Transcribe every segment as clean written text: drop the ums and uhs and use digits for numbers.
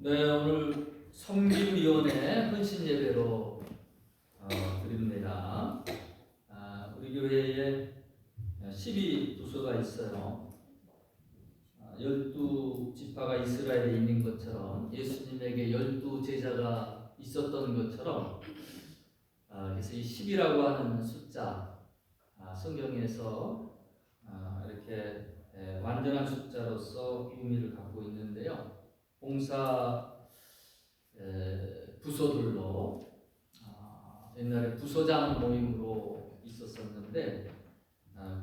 네, 오늘 섬김위원회 헌신 예배로 드립니다. 우리 교회에 12부서가 있어요. 12지파가 이스라엘에 있는 것처럼 예수님에게 12제자가 있었던 것처럼 그래서 이 10이라고 하는 숫자 성경에서 이렇게 완전한 숫자로서 의미를 갖고 있는데요. 봉사 부서들로 옛날에 부서장 모임으로 있었었는데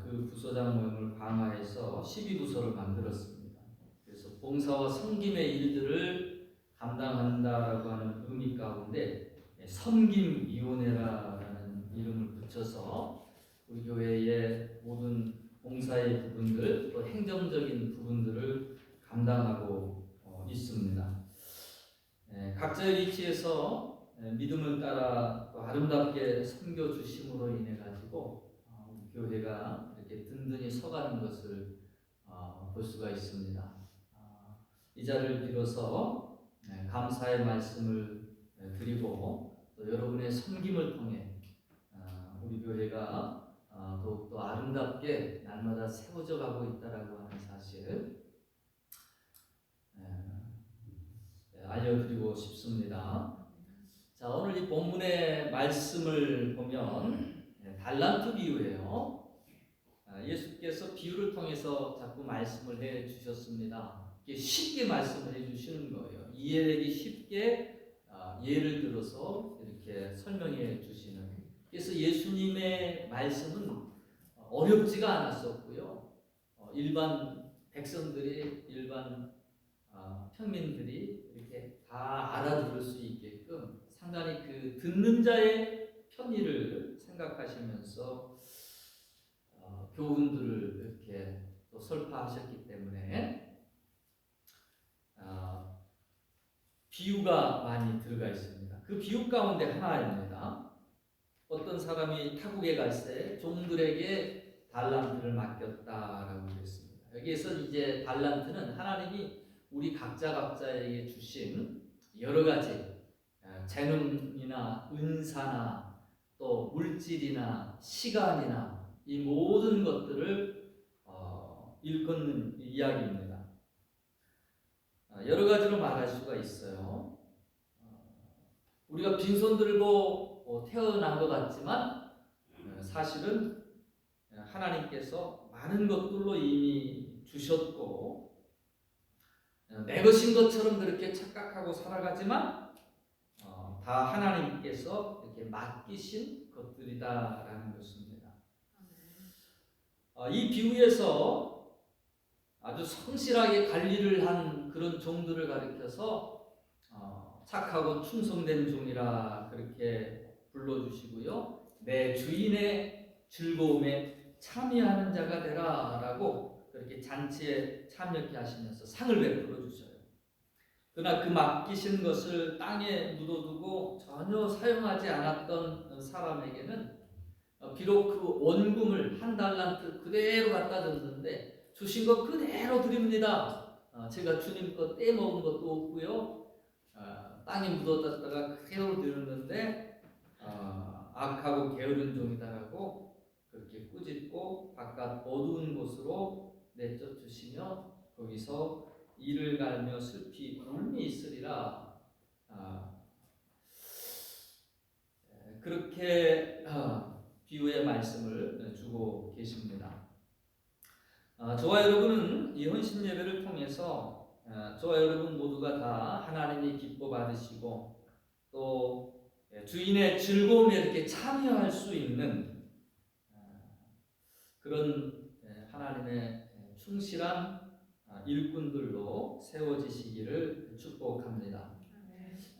그 부서장 모임을 강화해서 12부서를 만들었습니다. 그래서 봉사와 섬김의 일들을 감당한다라고 하는 의미 가운데 섬김위원회라는 이름을 붙여서 우리 교회의 모든 봉사의 부분들 또 행정적인 부분들을 감당하고 있습니다. 각자의 위치에서 믿음을 따라 또 아름답게 섬겨 주심으로 인해 가지고 교회가 이렇게 든든히 서가는 것을 볼 수가 있습니다. 이 자리를 빌어서 감사의 말씀을 드리고 또 여러분의 섬김을 통해 우리 교회가 더욱더 아름답게 날마다 세워져 가고 있다라고 하는 사실 알려드리고 싶습니다. 자, 오늘 이 본문의 말씀을 보면 달란트 비유예요. 예수께서 비유를 통해서 자꾸 말씀을 해 주셨습니다. 쉽게 말씀을 해 주시는 거예요. 이해되기 쉽게 예를 들어서 이렇게 설명해 주시는. 그래서 예수님의 말씀은 어렵지가 않았었고요. 일반 백성들이, 일반 평민들이 이렇게 다 알아들을 수 있게끔 상당히 그 듣는 자의 편의를 생각하시면서 교훈들을 이렇게 또 설파하셨기 때문에 비유가 많이 들어가 있습니다. 그 비유 가운데 하나입니다. 어떤 사람이 타국에 갈 때 종들에게 달란트를 맡겼다라고 했습니다. 여기에서 이제 달란트는 하나님이 우리 각자에게 주신 여러 가지 재능이나 은사나 또 물질이나 시간이나 이 모든 것들을 일컫는 이야기입니다. 여러 가지로 말할 수가 있어요. 우리가 빈손 들고 태어난 것 같지만 사실은 하나님께서 많은 것들로 이미 주셨고 내 것인 것처럼 그렇게 착각하고 살아가지만 다 하나님께서 이렇게 맡기신 것들이다라는 것입니다. 이 비유에서 아주 성실하게 관리를 한 그런 종들을 가리켜서 착하고 충성된 종이라 그렇게 불러주시고요. 내 주인의 즐거움에 참여하는 자가 되라라고 그렇게 잔치에 참여케 하시면서 상을 베풀어 주셔요. 그러나 그 맡기신 것을 땅에 묻어두고 전혀 사용하지 않았던 사람에게는 비록 그 원금을 한 달란트 그대로 갖다 줬는데 주신 것 그대로 드립니다. 제가 주님 것 떼먹은 것도 없고요. 땅에 묻어뒀다가 그대로 드렸는데 악하고 게으른 종이다라고 그렇게 꾸짖고 바깥 어두운 곳으로 내쫓으시며 거기서 이를 갈며 슬피 울미 있으리라. 그렇게 비유의 말씀을 주고 계십니다. 저와 여러분은 이 헌신 예배를 통해서 저와 여러분 모두가 다 하나님이 기뻐 받으시고 또 주인의 즐거움에 이렇게 참여할 수 있는 그런 하나님의 충실한 일꾼들로 세워지시기를 축복합니다.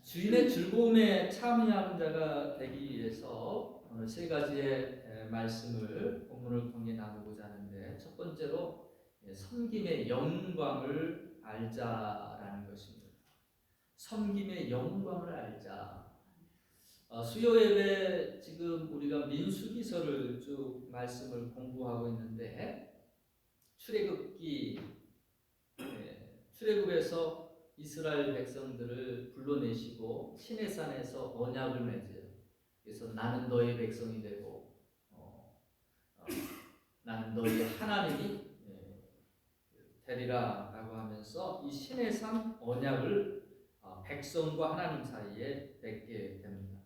주인의 즐거움에 참여하는 자가 되기 위해서 오늘 세 가지의 말씀을 본문을 통해 나누고자 하는데 첫 번째로 섬김의 영광을 알자라는 것입니다. 섬김의 영광을 알자. 수요 예배 지금 우리가 민수기서를 쭉 말씀을 공부하고 있는데 출애굽에서 이스라엘 백성들을 불러내시고 시내산에서 언약을 맺어요. 그래서 나는 너의 백성이 되고 나는 너희 하나님이 되리라라고 하면서 이 시내산 언약을 백성과 하나님 사이에 맺게 됩니다.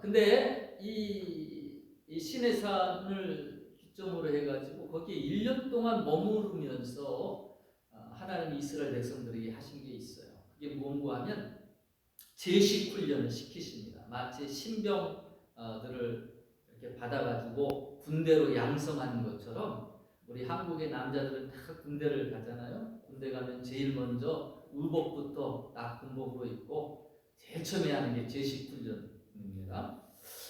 근데 이 시내산을 기점으로 해가지고 거기에 1년 동안 머무르면서 하나님이 이스라엘 백성들에게 하신 게 있어요. 그게 뭔가 하면 제식 훈련을 시키십니다. 마치 신병들을 이렇게 받아가지고 군대로 양성하는 것처럼 우리 한국의 남자들은 다 군대를 가잖아요. 군대 가면 제일 먼저 의복부터 딱 군복으로 입고 제일 처음에 하는 게 제식 훈련입니다.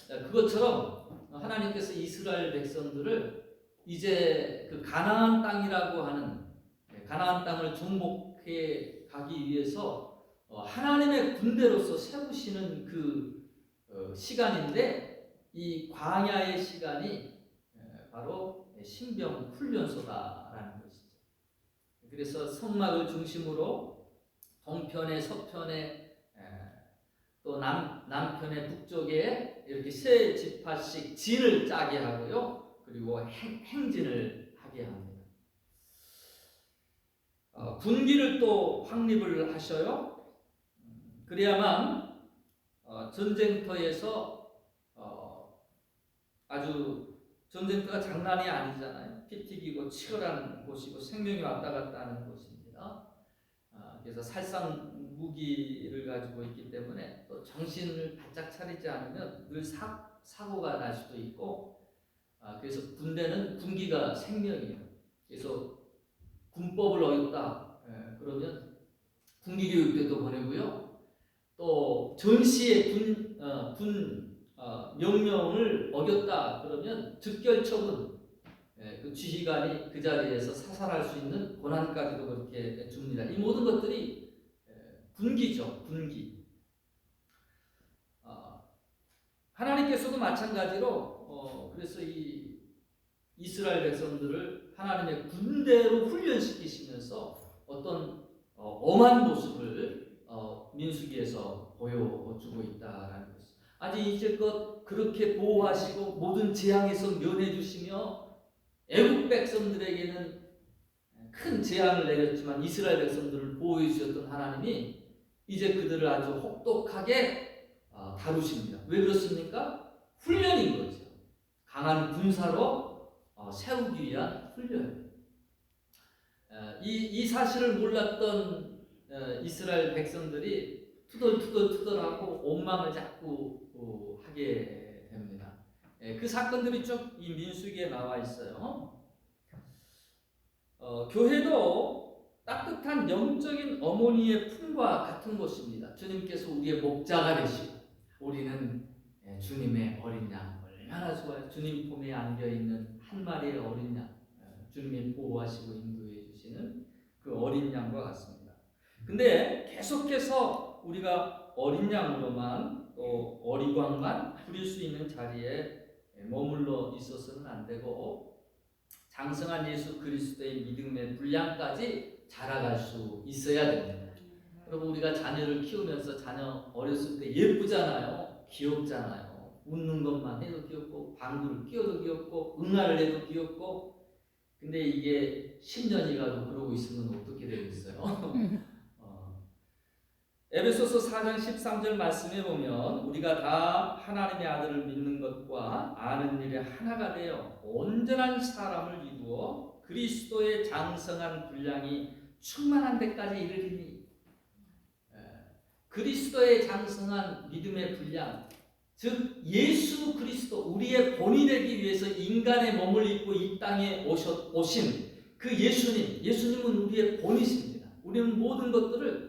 그것처럼 하나님께서 이스라엘 백성들을 이제 그 가나안 땅이라고 하는 가나안 땅을 정복해 가기 위해서 하나님의 군대로서 세우시는 그 시간인데 이 광야의 시간이 바로 신병 훈련소다라는 것이죠. 그래서 성막을 중심으로 동편에 서편에 또 남편의 북쪽에 이렇게 세 지파씩 진을 짜게 하고요. 그리고 행진을 하게 합니다. 군기를 또 확립을 하셔요. 그래야만 전쟁터에서 아주 전쟁터가 장난이 아니잖아요. 피 튀기고 치열한 곳이고 생명이 왔다 갔다 하는 곳입니다. 그래서 살상 무기를 가지고 있기 때문에 또 정신을 바짝 차리지 않으면 늘 사고가 날 수도 있고, 그래서 군대는 군기가 생명이에요. 그래서 군법을 어겼다 그러면 군기 교육대도 보내고요. 또 전시의 군 명령을 어겼다 그러면 즉결처분, 그 지휘관이 그 자리에서 사살할 수 있는 권한까지도 그렇게 줍니다. 이 모든 것들이 군기죠. 군기. 하나님께서도 마찬가지로 그래서 이 이스라엘 백성들을 하나님의 군대로 훈련시키시면서 어떤 엄한 모습을 민수기에서 보여주고 있다라는 것이죠. 아직 이제껏 그렇게 보호하시고 모든 재앙에서 면해 주시며 애국 백성들에게는 큰 재앙을 내렸지만 이스라엘 백성들을 보호해 주셨던 하나님이 이제 그들을 아주 혹독하게 다루십니다. 왜 그렇습니까? 훈련인 거죠. 강한 군사로 세우기 위한 훈련. 이 사실을 몰랐던 이스라엘 백성들이 투덜투덜하고 옥망을 자꾸 하게 됩니다. 그 사건들이 쭉 이 민수기에 나와 있어요. 교회도 따뜻한 영적인 어머니의 품과 같은 것입니다. 주님께서 우리의 목자가 되시고 우리는 주님의 어린 양, 얼마나 좋아요. 주님 품에 안겨있는 한 마리의 어린 양, 주님이 보호하시고 인도해 주시는 그 어린 양과 같습니다. 근데 계속해서 우리가 어린 양으로만 또 어리광만 부릴 수 있는 자리에 머물러 있어서는 안 되고 장성한 예수 그리스도의 믿음의 분량까지 자라갈 수 있어야 됩니다. 여러분, 우리가 자녀를 키우면서 자녀 어렸을 때 예쁘잖아요. 귀엽잖아요. 웃는 것만 해도 귀엽고 방구를 끼워도 귀엽고 응아를 해도 귀엽고, 근데 이게 10년이 가도 그러고 있으면 어떻게 되겠어요? 에베소서 4장 13절 말씀에 보면 우리가 다 하나님의 아들을 믿는 것과 아는 일에 하나가 되어 온전한 사람을 이루어 그리스도의 장성한 분량이 충만한 데까지 이르리니, 그리스도의 장성한 믿음의 분량, 즉 예수 그리스도, 우리의 본이 되기 위해서 인간의 몸을 입고 이 땅에 오신 그 예수님은 우리의 본이십니다. 우리는 모든 것들을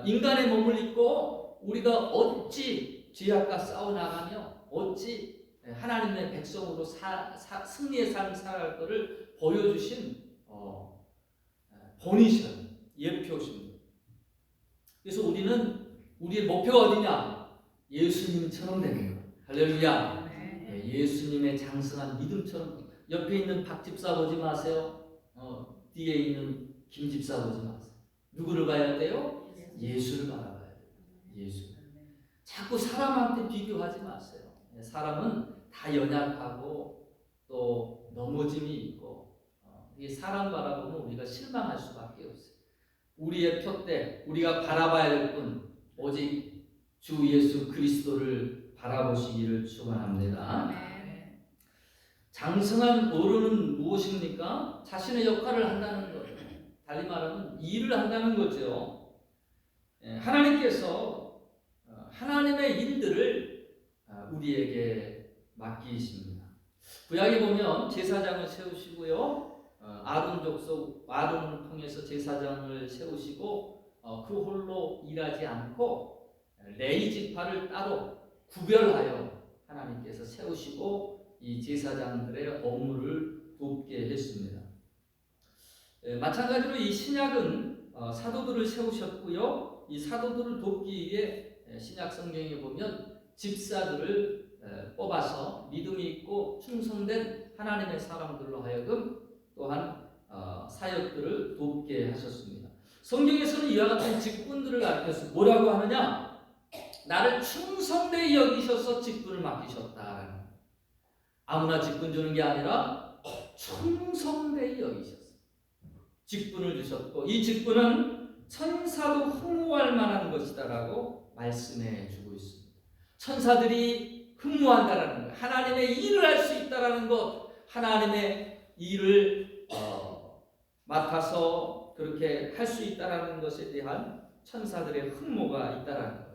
인간의 몸을 입고 우리가 어찌 죄악과 싸워나가며 어찌 하나님의 백성으로 승리의 삶을 살아갈 것을 보여주신 본이셔, 예표십니다. 그래서 우리의 목표가 어디냐? 예수님처럼 되는 것. 할렐루야. 예수님의 장성한 믿음처럼. 옆에 있는 박 집사 보지 마세요. 뒤에 있는 김 집사 보지 마세요. 누구를 봐야 돼요? 예수를 바라봐야 돼요. 예수. 자꾸 사람한테 비교하지 마세요. 사람은 다 연약하고 또 넘어짐이 있고 이 사람 바라보면 우리가 실망할 수밖에 없어요. 우리의 표대, 우리가 바라봐야 될 분 오직 주 예수 그리스도를 바라보시기를 축원합니다. 장성한 어른은 무엇입니까? 자신의 역할을 한다는 거예요. 달리 말하면 일을 한다는 거죠. 하나님께서 하나님의 일들을 우리에게 맡기십니다. 구약에 보면 제사장을 세우시고요. 아론 족속 아론을 통해서 제사장을 세우시고 그 홀로 일하지 않고 레위 지파를 따로 구별하여 하나님께서 세우시고 이 제사장들의 업무를 돕게 했습니다. 마찬가지로 이 신약은 사도들을 세우셨고요. 이 사도들을 돕기 위해 신약 성경에 보면 집사들을 뽑아서 믿음이 있고 충성된 하나님의 사람들로 하여금 또한 사역들을 돕게 하셨습니다. 성경에서는 이와 같은 직분들을 가르쳐서 뭐라고 하느냐? 나를 충성되이 여기셔서 직분을 맡기셨다. 아무나 직분 주는 게 아니라 충성되이 여기셨어요. 직분을 주셨고 이 직분은 천사도 흠모할 만한 것이다라고 말씀해 주고 있습니다. 천사들이 흠모한다라는 것, 하나님의 일을 할 수 있다라는 것, 하나님의 일을 맡아서 그렇게 할 수 있다라는 것에 대한 천사들의 흠모가 있다라는 거예요.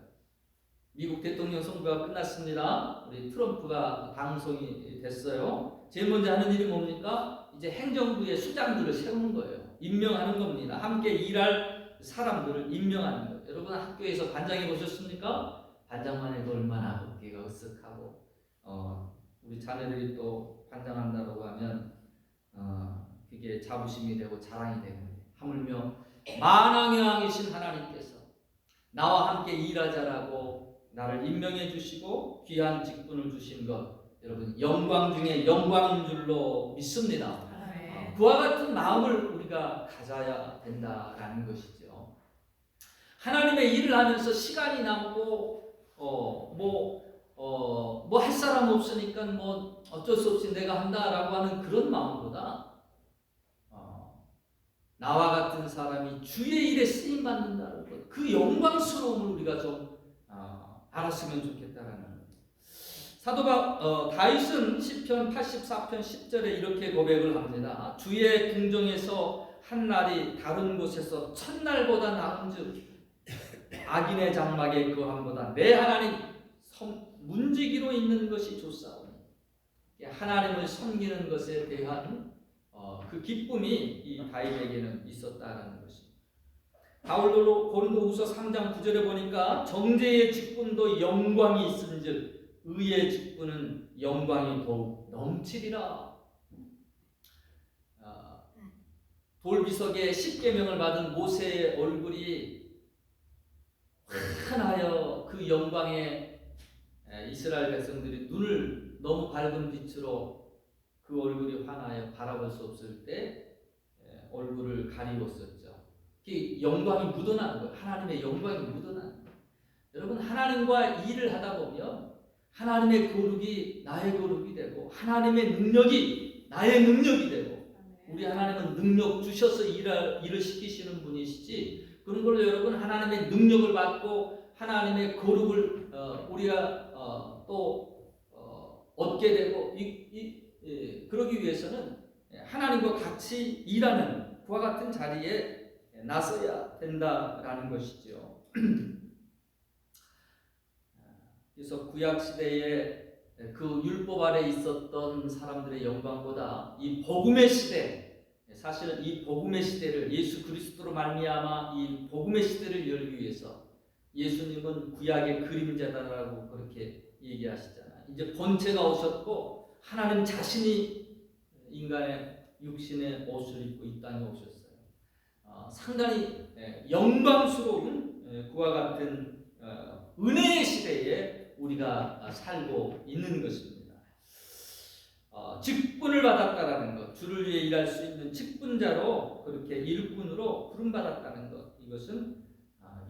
미국 대통령 선거가 끝났습니다. 우리 트럼프가 당선이 됐어요. 제일 먼저 하는 일이 뭡니까? 이제 행정부의 수장들을 세우는 거예요. 임명하는 겁니다. 함께 일할 사람들을 임명하는 거예요. 여러분 학교에서 반장해 보셨습니까? 반장만 해도 얼마나 어깨가 으쓱하고 우리 자녀들이 또 반장한다고 하면 그게 자부심이 되고 자랑이 되는 거예요. 하물며 만왕의 왕이신 하나님께서 나와 함께 일하자라고 나를 임명해 주시고 귀한 직분을 주신 것 여러분 영광 중에 영광인 줄로 믿습니다. 그와 같은 마음을 우리가 가져야 된다라는 것이죠. 하나님의 일을 하면서 시간이 남고 뭐 할 사람 없으니까 뭐 어쩔 수 없이 내가 한다라고 하는 그런 마음보다 나와 같은 사람이 주의 일에 쓰임 받는다는 것, 그 영광스러움을 우리가 좀 알았으면 좋겠다라는 것. 사도 다윗은 시편 84편 10절에 이렇게 고백을 합니다. 주의 궁정에서 한 날이 다른 곳에서 첫날보다 나은즉 악인의 장막에 거함보다 내 하나님 문지기로 있는 것이 좋사오니 하나님을 섬기는 것에 대한 그 기쁨이 이 다윗에게는 있었다라는 것입니다. 바울도 고린도후서 3장 9절에 보니까 정죄의 직분도 영광이 있은즉 의의 직분은 영광이 더욱 넘치리라. 돌비석에 십계명을 받은 모세의 얼굴이 환하여 그 영광에 이스라엘 백성들이 눈을 너무 밝은 빛으로 그 얼굴이 환하여 바라볼 수 없을 때 얼굴을 가리웠었죠. 영광이 묻어나는 거예요. 하나님의 영광이 묻어나는 거예요. 여러분 하나님과 일을 하다 보면 하나님의 거룩이 나의 거룩이 되고 하나님의 능력이 나의 능력이 되고 우리 하나님은 능력 주셔서 일을 시키시는 분이시지 그런 걸로 여러분 하나님의 능력을 받고 하나님의 거룩을 우리가 또 얻게 되고 그러기 위해서는 하나님과 같이 일하는 그와 같은 자리에 나서야 된다라는 것이죠. 그래서 구약 시대에 그 율법 아래 있었던 사람들의 영광보다 이 복음의 시대, 사실은 이 복음의 시대를 예수 그리스도로 말미암아 이 복음의 시대를 열기 위해서 예수님은 구약의 그림자다라고 그렇게 얘기하시잖아요. 이제 본체가 오셨고 하나님 자신이 인간의 육신의 옷을 입고 이 땅에 오셨어요. 상당히 영광스러운 그와 같은 은혜의 시대에 우리가 살고 있는 것입니다. 직분을 받았다라는 것, 주를 위해 일할 수 있는 직분자로 그렇게 일꾼으로 부름받았다는 것, 이것 이것은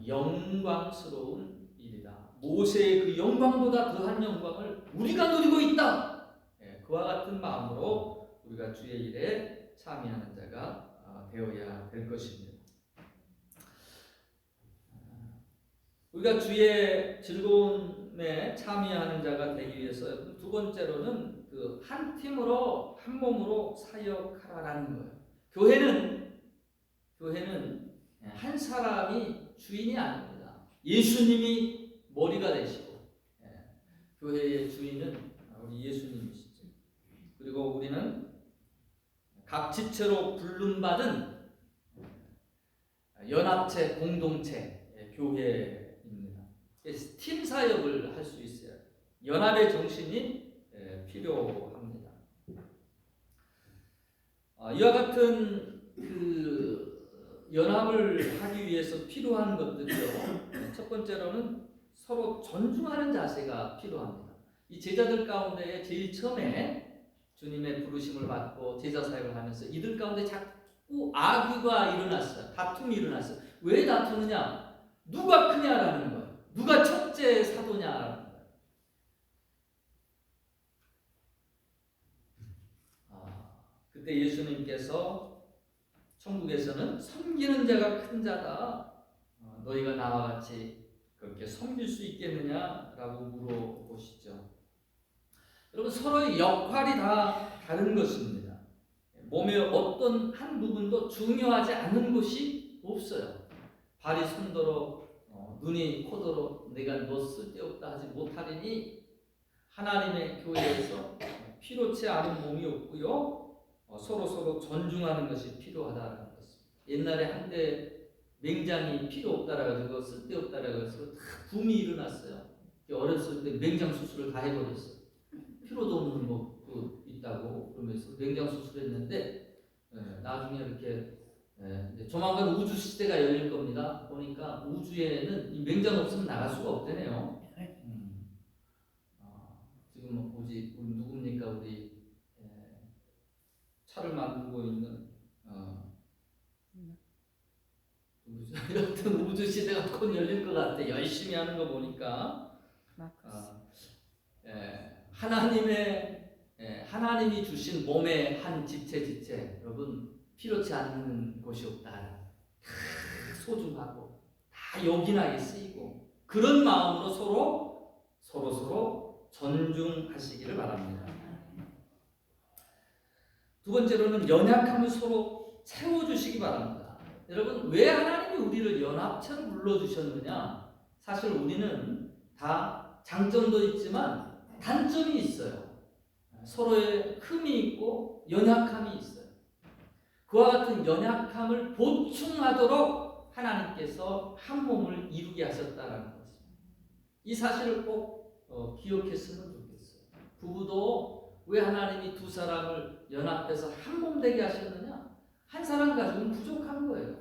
영광스러운 일이다. 모세의 그 영광보다 더한 영광을 우리가 누리고 있다. 그와 같은 마음으로 우리가 주의 일에 참여하는 자가 되어야 될 것입니다. 우리가 주의 즐거움에 참여하는 자가 되기 위해서 두 번째로는 그 한 팀으로 한 몸으로 사역하라라는 거예요. 교회는 한 사람이 주인이 아닙니다. 예수님이 머리가 되시고 교회의 주인은 우리 예수님이시죠. 그리고 우리는 각 지체로 불름받은 연합체, 공동체, 교회입니다. 팀 사역을 할 수 있어요. 연합의 정신이 필요합니다. 이와 같은 그 연합을 하기 위해서 필요한 것들이요. 첫 번째로는 서로 존중하는 자세가 필요합니다. 이 제자들 가운데 제일 처음에 주님의 부르심을 받고 제자 사역을 하면서 이들 가운데 자꾸 악의가 일어났어요. 다툼이 일어났어요. 왜 다투느냐? 누가 크냐라는 거예요. 누가 첫째 사도냐라는 거예요. 그때 예수님께서 천국에서는 섬기는 자가 큰 자다. 너희가 나와 같이 그렇게 섬길 수 있겠느냐라고 물어보시죠. 여러분, 서로의 역할이 다 다른 것입니다. 몸의 어떤 한 부분도 중요하지 않은 것이 없어요. 발이 손도로 눈이 코도로 내가 너 쓸데없다 하지 못하리니 하나님의 교회에서 필요치 않은 몸이 없고요. 서로 존중하는 것이 필요하다는 것입니다. 옛날에 한때 맹장이 필요 없다라고 쓸데없다라고 해서 다 붐이 일어났어요. 어렸을 때 맹장 수술을 다 해버렸어요. 필요도 없는 것도 있다고 그러면서 맹장 수술했는데 나중에 이렇게 조만간 우주 시대가 열릴 겁니다. 보니까 우주에는 이 맹장 없으면 나갈 수가 없대네요. 지금 우리 누굽니까? 우리 차를 만들고 있는 여튼 우주 시대가 곧 열릴 것 같아. 열심히 하는 거 보니까 하나님이 주신 몸의 한 지체 여러분 필요치 않는 것이 없다. 다 소중하고 다 요긴하게 쓰이고 그런 마음으로 서로 존중하시기를 바랍니다. 두 번째로는 연약함을 서로 채워주시기 바랍니다. 여러분, 왜 하나님이 우리를 연합체로 불러주셨느냐? 사실 우리는 다 장점도 있지만 단점이 있어요. 서로의 흠이 있고 연약함이 있어요. 그와 같은 연약함을 보충하도록 하나님께서 한 몸을 이루게 하셨다는 것입니다. 이 사실을 꼭 기억했으면 좋겠어요. 부부도 왜 하나님이 두 사람을 연합해서 한 몸 되게 하셨느냐? 한 사람 가지고는 부족한 거예요.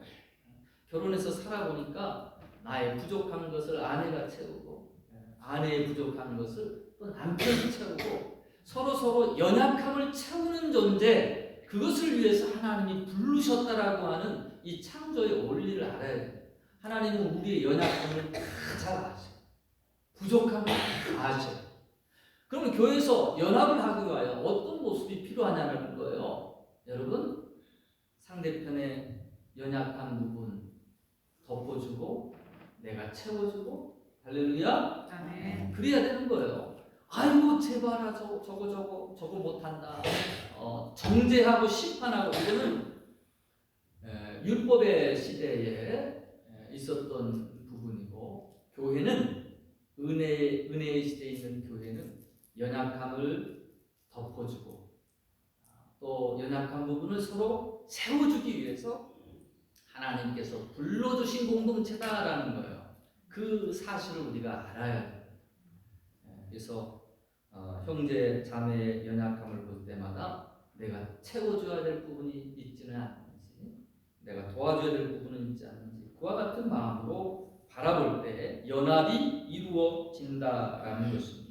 결혼해서 살아보니까 나의 부족한 것을 아내가 채우고 아내의 부족한 것을 또 남편이 채우고 서로 연약함을 채우는 존재, 그것을 위해서 하나님이 부르셨다라고 하는 이 창조의 원리를 알아야 돼요. 하나님은 우리의 연약함을 다 잘 아셔요. 부족함을 다 아셔요. 그러면 교회에서 연합을 하기 위하여 어떤 모습이 필요하냐는 거예요. 여러분, 상대편의 연약한 부분 덮어주고 내가 채워주고 할렐루야. 아멘. 그래야 되는 거예요. 아이고 제발아 저거 못한다. 정죄하고 심판하고 이거는 율법의 시대에 있었던 부분이고, 교회는 은혜의 시대에 있는 교회는 연약함을 덮어주고 또 연약한 부분을 서로 세워주기 위해서 하나님께서 불러주신 공동체다라는 거예요. 그 사실을 우리가 알아야 돼요. 그래서 형제 자매의 연약함을 볼 때마다 내가 채워줘야 될 부분이 있지는 않는지, 내가 도와줘야 될 부분은 있지 않는지, 그와 같은 마음으로 바라볼 때 연합이 이루어진다라는 것입니다.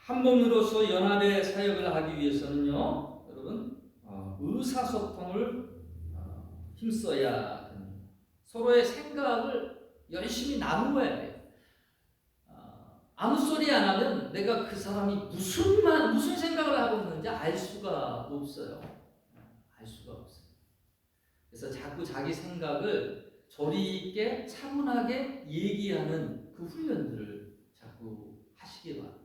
한 몸으로서 연합의 사역을 하기 위해서는요, 여러분 의사소통을 힘써야 됩니다. 서로의 생각을 열심히 나누어야 돼요. 아무 소리 안 하면 내가 그 사람이 무슨 생각을 하고 있는지 알 수가 없어요. 알 수가 없어요. 그래서 자꾸 자기 생각을 조리 있게 차분하게 얘기하는 그 훈련들을 자꾸 하시기 바랍니다.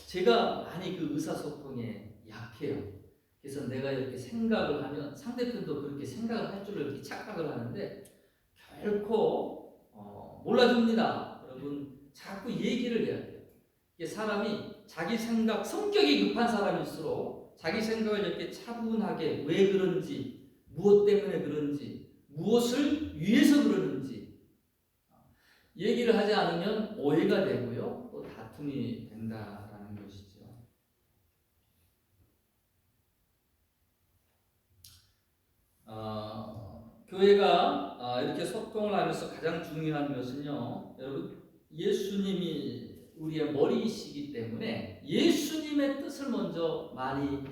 제가 많이 그 의사소통에 약해요. 그래서 내가 이렇게 생각을 하면 상대편도 그렇게 생각을 할 줄을 이렇게 착각을 하는데 결코 몰라줍니다. 여러분 자꾸 얘기를 해야 돼요. 이게 사람이 자기 생각, 성격이 급한 사람일수록 자기 생각을 이렇게 차분하게 왜 그런지, 무엇 때문에 그런지, 무엇을 위해서 그러는지 얘기를 하지 않으면 오해가 되고요, 또 다툼이 된다라는 것이죠. 교회가 이렇게 소통을 하면서 가장 중요한 것은요, 여러분 예수님이 우리의 머리이시기 때문에 예수님의 뜻을 먼저 많이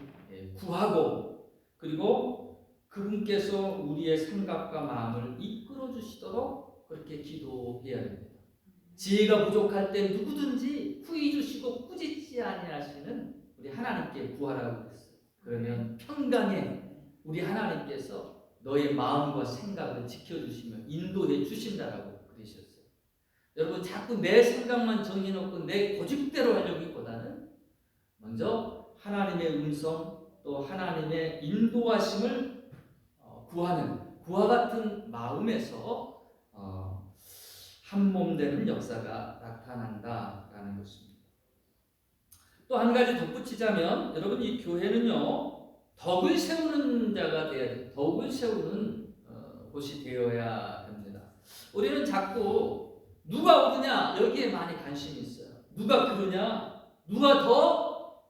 구하고, 그리고 그분께서 우리의 생각과 마음을 이끌어 주시도록 그렇게 기도해야 됩니다. 지혜가 부족할 때 누구든지 후히 주시고 꾸짖지 아니하시는 우리 하나님께 구하라고 그랬어요. 그러면 평강에 우리 하나님께서 너의 마음과 생각을 지켜주시며 인도해 주신다라고 그러셨어요. 여러분 자꾸 내 생각만 정해놓고 내 고집대로 하려기보다는 먼저 하나님의 음성 또 하나님의 인도하심을 구하는 그와 같은 마음에서 한 몸 되는 역사가 나타난다라는 것입니다. 또 한 가지 덧붙이자면 여러분 이 교회는요 덕을 세우는 자가 되어야 돼요. 덕을 세우는 곳이 되어야 됩니다. 우리는 자꾸 누가 오느냐 여기에 많이 관심이 있어요. 누가 그러냐, 누가 더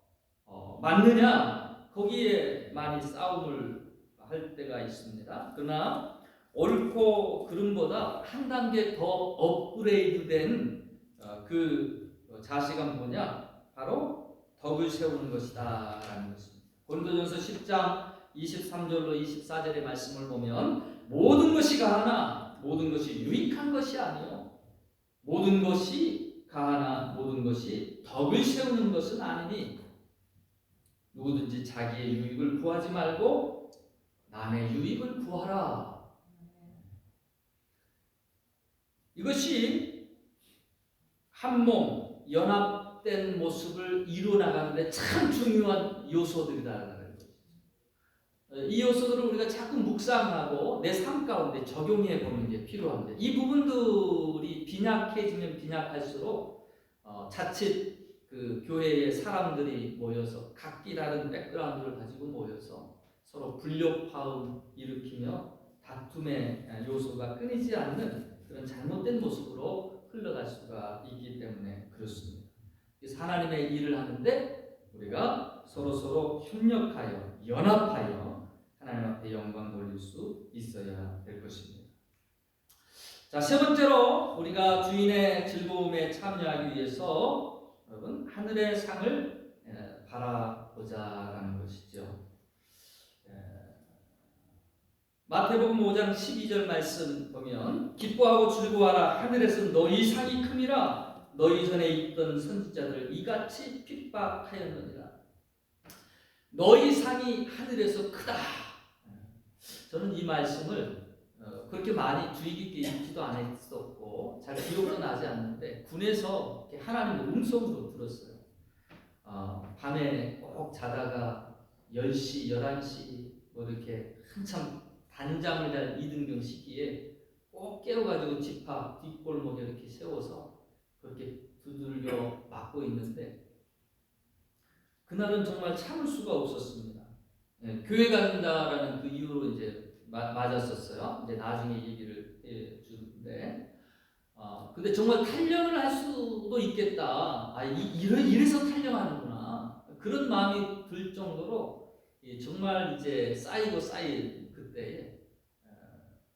맞느냐 거기에 많이 싸움을 할 때가 있습니다. 그러나 옳고 그름보다 한 단계 더 업그레이드된 그 자식은 뭐냐? 바로 덕을 세우는 것이다 라는 것입니다. 고린도전서 10장 23절로 24절의 말씀을 보면 모든 것이 가하나 모든 것이 유익한 것이 아니요 모든 것이 가하나 모든 것이 덕을 세우는 것은 아니니 누구든지 자기의 유익을 구하지 말고 남의 유익을 구하라. 이것이 한 몸 연합된 모습을 이루어나가는데 참 중요한 요소들이다라는 거죠. 이 요소들을 우리가 자꾸 묵상하고 내 삶 가운데 적용해 보는 게 필요합니다. 이 부분들이 빈약해지면 빈약할수록 자칫 그 교회의 사람들이 모여서 각기 다른 백그라운드를 가지고 모여서 서로 불협화음 일으키며 다툼의 요소가 끊이지 않는 그런 잘못된 모습으로 흘러갈 수가 있기 때문에 그렇습니다. 그래서 하나님의 일을 하는데 우리가 서로 협력하여 연합하여 하나님 앞에 영광 돌릴 수 있어야 될 것입니다. 자, 세 번째로 우리가 주인의 즐거움에 참여하기 위해서 여러분 하늘의 상을 바라보자라는 것이죠. 마태복음 5장 12절 말씀 보면 기뻐하고 즐거워하라 하늘에서 너희 상이 큼이라 너희 전에 있던 선지자들 이같이 핍박하였느니라. 너희 상이 하늘에서 크다. 저는 이 말씀을 그렇게 많이 주의 깊게 읽지도 않았었고 잘 기억도 나지 않는데 군에서 하나님의 음성으로 들었어요. 밤에 꼭 자다가 10시, 11시 뭐 이렇게 한참 단잠을 잘 이등병 시기에 꼭 깨워가지고 집합 뒷골목에 이렇게 세워서 그렇게 두들겨 맞고 있는데 그날은 정말 참을 수가 없었습니다. 교회 간다라는 그 이유로 이제 맞았었어요. 이제 나중에 얘기를 해주는데, 근데 정말 탈영을 할 수도 있겠다. 이래서 탈영하는구나. 그런 마음이 들 정도로 정말 이제 쌓인 그때에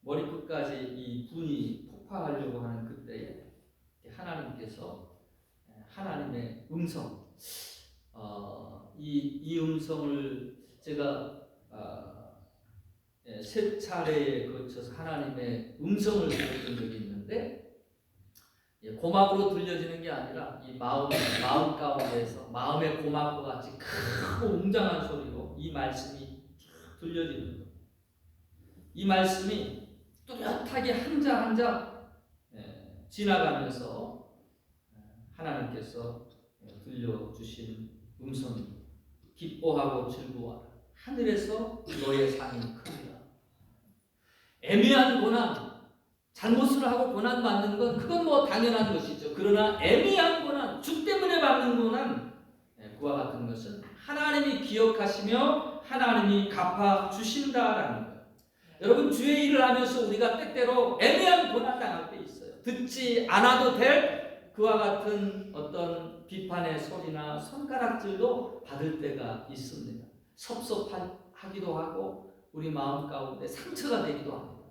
머리끝까지 이 분이 폭파하려고 하는 그때에 하나님께서 하나님의 음성, 이 음성을 제가 세 차례에 걸쳐서 하나님의 음성을 들었던 적이 있는데 고막으로 들려지는 게 아니라 이 마음 가운데에서 마음의 고막과 같이 크고 웅장한 소리로 이 말씀이 들려지는 거예요. 이 말씀이 뚜렷하게 한 자 한 자 지나가면서 하나님께서 들려주신 음성이 기뻐하고 즐거워하라. 하늘에서 너의 상이 크리라. 애매한 고난, 잘못을 하고 고난 받는 건 그건 뭐 당연한 것이죠. 그러나 애매한 고난, 주 때문에 받는 고난, 그와 같은 것은 하나님이 기억하시며 하나님이 갚아 주신다라는 거예요. 여러분, 주의 일을 하면서 우리가 때때로 애매한 고난 당할 때 있어요. 듣지 않아도 될 그와 같은 어떤 비판의 소리나 손가락질도 받을 때가 있습니다. 섭섭하기도 하고 우리 마음 가운데 상처가 되기도 합니다.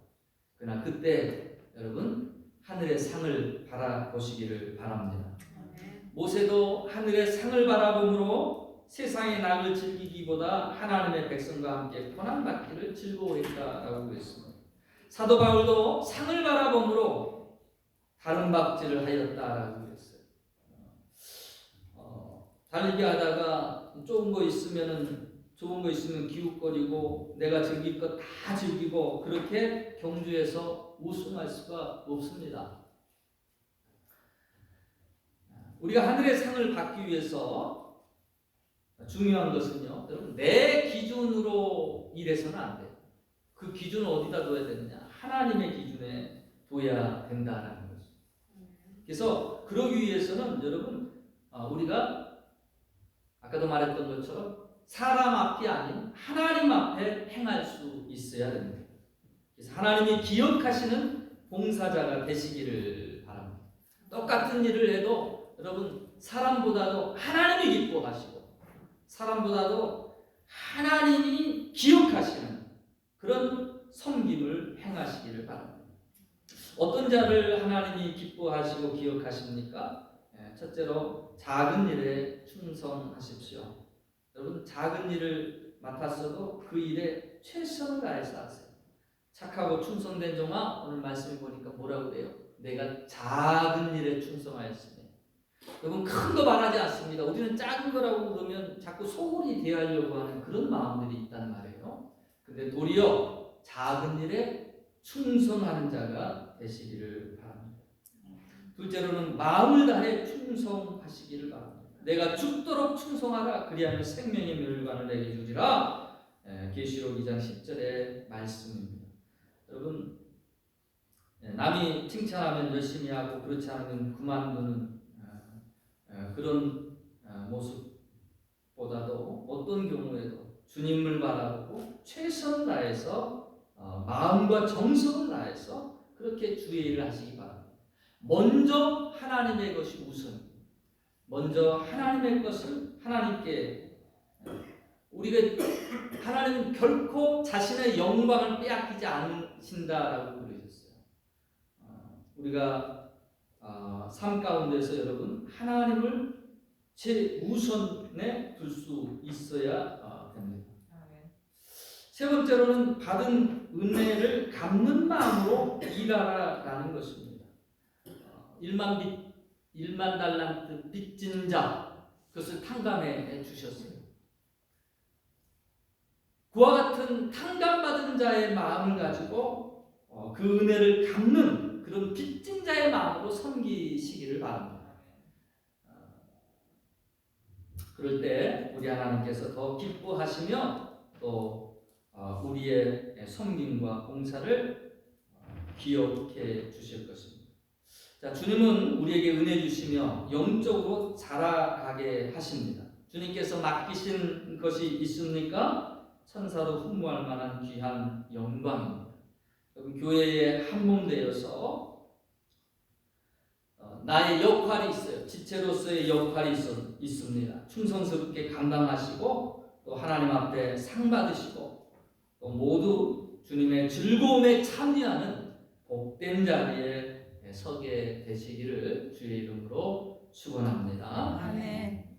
그러나 그때 여러분 하늘의 상을 바라보시기를 바랍니다. 모세도 하늘의 상을 바라보므로 세상의 낙을 즐기기보다 하나님의 백성과 함께 고난받기를 즐거워했다라고 그랬습니다. 사도 바울도 상을 바라보므로 다른 박질을 하였다라고 그랬어요. 달리기 하다가 좋은 거 있으면 기웃거리고 내가 즐길 것 다 즐기고 그렇게 경주에서 우승할 수가 없습니다. 우리가 하늘의 상을 받기 위해서 중요한 것은요, 여러분, 내 기준으로 일해서는 안 돼요. 그 기준을 어디다 둬야 되느냐? 하나님의 기준에 둬야 된다라는 거죠. 그래서 그러기 위해서는 여러분, 우리가 아까도 말했던 것처럼 사람 앞이 아닌 하나님 앞에 행할 수 있어야 됩니다. 그래서 하나님이 기억하시는 봉사자가 되시기를 바랍니다. 똑같은 일을 해도 여러분 사람보다도 하나님이 기뻐하시고 사람보다도 하나님이 기억하시는 그런 섬김을 행하시기를 바랍니다. 어떤 자를 하나님이 기뻐하시고 기억하십니까? 첫째로 작은 일에 충성하십시오. 여러분 작은 일을 맡았어도 그 일에 최선을 다해서 하세요. 착하고 충성된 종아, 오늘 말씀을 보니까 뭐라고 그래요? 내가 작은 일에 충성하였으니. 여러분 큰 거 말하지 않습니다. 우리는 작은 거라고 그러면 자꾸 소홀히 대하려고 하는 그런 마음들이 있단 말이에요. 근데 도리어 작은 일에 충성하는 자가 되시기를 바랍니다. 둘째로는 마음을 다해 충성하시기를 바랍니다. 내가 죽도록 충성하라. 그리하면 생명의 멸관을 내게 주리라. 계시록 2장 10절의 말씀입니다. 여러분, 남이 칭찬하면 열심히 하고 그렇지 않으면 그만두는 그런 모습보다도 어떤 경우에도 주님을 바라보고 최선을 다해서 마음과 정성을 다해서 그렇게 주의 일을 하시기 바랍니다. 먼저 하나님의 것이 우선. 먼저 하나님의 것을 하나님께 우리가 하나님은 결코 자신의 영광을 빼앗기지 않으신다라고 그러셨어요. 우리가 삶 가운데서 여러분 하나님을 최우선에 둘 수 있어야 됩니다. 세 번째로는 받은 은혜를 갚는 마음으로 일하라라는 것입니다. 1만 달란트 빚진 자, 그것을 탕감해 주셨어요. 그와 같은 탕감받은 자의 마음을 가지고 그 은혜를 갚는 그런 빚진 자의 마음으로 섬기시기를 바랍니다. 그럴 때 우리 하나님께서 더 기뻐하시며 또 우리의 섬김과 봉사를 기억해 주실 것입니다. 자, 주님은 우리에게 은혜 주시며 영적으로 자라가게 하십니다. 주님께서 맡기신 것이 있습니까? 천사로 흠모할 만한 귀한 영광입니다. 여러분, 교회에 한 몸 되어서 나의 역할이 있어요. 지체로서의 역할이 있습니다. 충성스럽게 감당하시고 또 하나님 앞에 상 받으시고 또 모두 주님의 즐거움에 참여하는 복된 자리에 서게 되시기를 주의 이름으로 축원합니다. 아멘.